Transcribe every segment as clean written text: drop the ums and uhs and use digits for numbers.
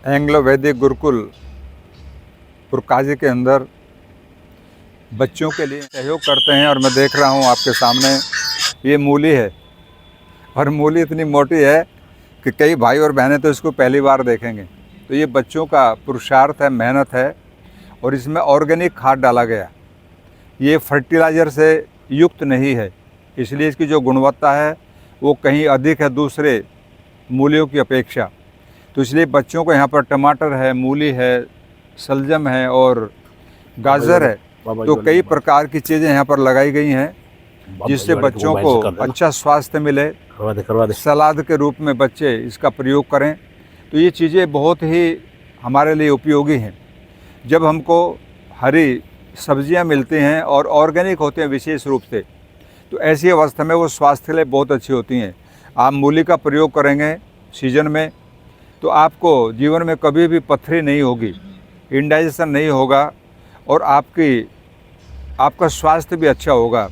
Anglo वैदिक गुरुकुल पुरकाजी के अंदर बच्चों के लिए सहयोग करते हैं। और मैं देख रहा हूँ आपके सामने ये मूली है, और मूली इतनी मोटी है कि कई भाई और बहनें तो इसको पहली बार देखेंगे। तो ये बच्चों का पुरुषार्थ है, मेहनत है, और इसमें ऑर्गेनिक खाद डाला गया। ये फर्टिलाइज़र से युक्त नहीं है, इसलिए इसकी जो गुणवत्ता है वो कहीं अधिक है दूसरे मूलियों की अपेक्षा। तो इसलिए बच्चों को यहाँ पर टमाटर है, मूली है, शलजम है और गाजर है, तो कई प्रकार की चीज़ें यहाँ पर लगाई गई हैं जिससे बच्चों को अच्छा स्वास्थ्य मिले। सलाद के रूप में बच्चे इसका प्रयोग करें, तो ये चीज़ें बहुत ही हमारे लिए उपयोगी हैं। जब हमको हरी सब्जियां मिलती हैं और ऑर्गेनिक होते हैं विशेष रूप से, तो ऐसी अवस्था में वो स्वास्थ्य के लिए बहुत अच्छी होती हैं। आप मूली का प्रयोग करेंगे सीजन में, तो आपको जीवन में कभी भी पथरी नहीं होगी, इंडाइजेशन नहीं होगा, और आपका स्वास्थ्य भी अच्छा होगा।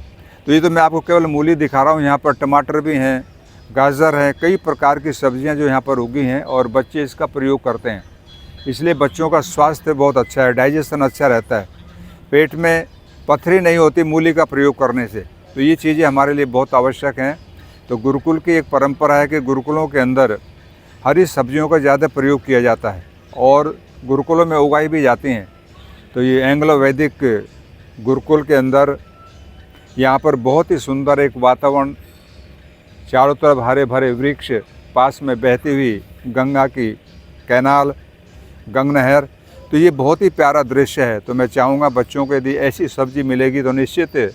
तो ये तो मैं आपको केवल मूली दिखा रहा हूँ, यहाँ पर टमाटर भी हैं, गाजर है, कई प्रकार की सब्जियाँ जो यहाँ पर उगी हैं और बच्चे इसका प्रयोग करते हैं। इसलिए बच्चों का स्वास्थ्य बहुत अच्छा है, डाइजेशन अच्छा रहता है, पेट में पथरी नहीं होती मूली का प्रयोग करने से। तो ये चीज़ें हमारे लिए बहुत आवश्यक हैं। तो गुरुकुल की एक परंपरा है कि गुरुकुलों के अंदर हरी सब्जियों का ज़्यादा प्रयोग किया जाता है और गुरुकुलों में उगाई भी जाती हैं। तो ये एंग्लो वैदिक गुरुकुल के अंदर यहाँ पर बहुत ही सुंदर एक वातावरण, चारों तरफ हरे भरे वृक्ष, पास में बहती हुई गंगा की कैनाल, गंग नहर, तो ये बहुत ही प्यारा दृश्य है। तो मैं चाहूँगा बच्चों को यदि ऐसी सब्ज़ी मिलेगी तो निश्चित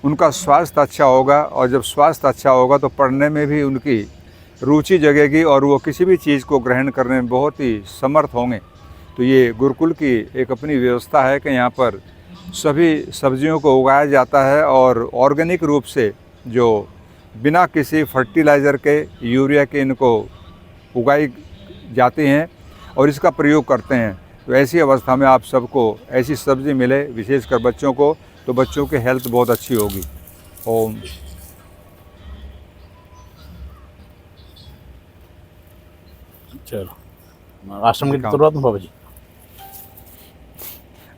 उनका स्वास्थ्य अच्छा होगा, और जब स्वास्थ्य अच्छा होगा तो पढ़ने में भी उनकी रुचि जगेगी और वो किसी भी चीज़ को ग्रहण करने में बहुत ही समर्थ होंगे। तो ये गुरुकुल की एक अपनी व्यवस्था है कि यहाँ पर सभी सब्जियों को उगाया जाता है और ऑर्गेनिक रूप से, जो बिना किसी फर्टिलाइज़र के, यूरिया के, इनको उगाई जाती हैं और इसका प्रयोग करते हैं। तो ऐसी अवस्था में आप सबको ऐसी सब्ज़ी मिले, विशेषकर बच्चों को, तो बच्चों की हेल्थ बहुत अच्छी होगी। ओम। चलो आश्रम की शुरुआत में बाबा जी।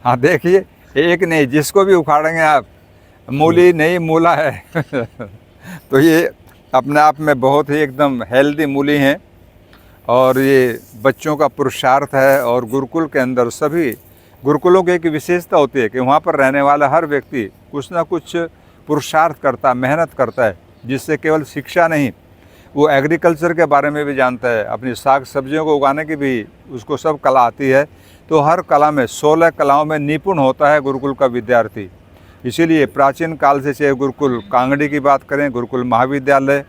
हाँ देखिए, एक नहीं, जिसको भी उखाड़ेंगे आप, मूली नहीं मूला है तो ये अपने आप में बहुत ही एकदम हेल्दी मूली हैं, और ये बच्चों का पुरुषार्थ है। और गुरुकुल के अंदर सभी गुरुकुलों की एक विशेषता होती है कि वहाँ पर रहने वाला हर व्यक्ति कुछ ना कुछ पुरुषार्थ करता, मेहनत करता है, जिससे केवल शिक्षा नहीं, वो एग्रीकल्चर के बारे में भी जानता है, अपनी साग सब्जियों को उगाने की भी उसको सब कला आती है। तो हर कला में 16 कलाओं में निपुण होता है गुरुकुल का विद्यार्थी। इसीलिए प्राचीन काल से, चाहे गुरुकुल कांगड़ी की बात करें, गुरुकुल महाविद्यालय,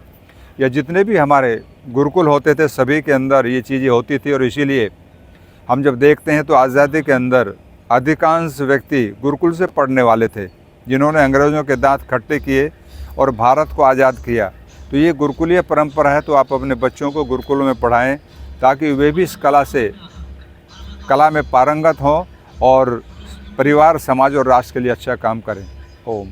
या जितने भी हमारे गुरुकुल होते थे, सभी के अंदर ये चीज़ें होती थी। और इसीलिए हम जब देखते हैं तो आज़ादी के अंदर अधिकांश व्यक्ति गुरुकुल से पढ़ने वाले थे, जिन्होंने अंग्रेज़ों के दांत खट्टे किए और भारत को आज़ाद किया। तो ये गुरुकुलीय परंपरा है। तो आप अपने बच्चों को गुरुकुलों में पढ़ाएं ताकि वे भी इस कला में पारंगत हों और परिवार, समाज और राष्ट्र के लिए अच्छा काम करें। ओम।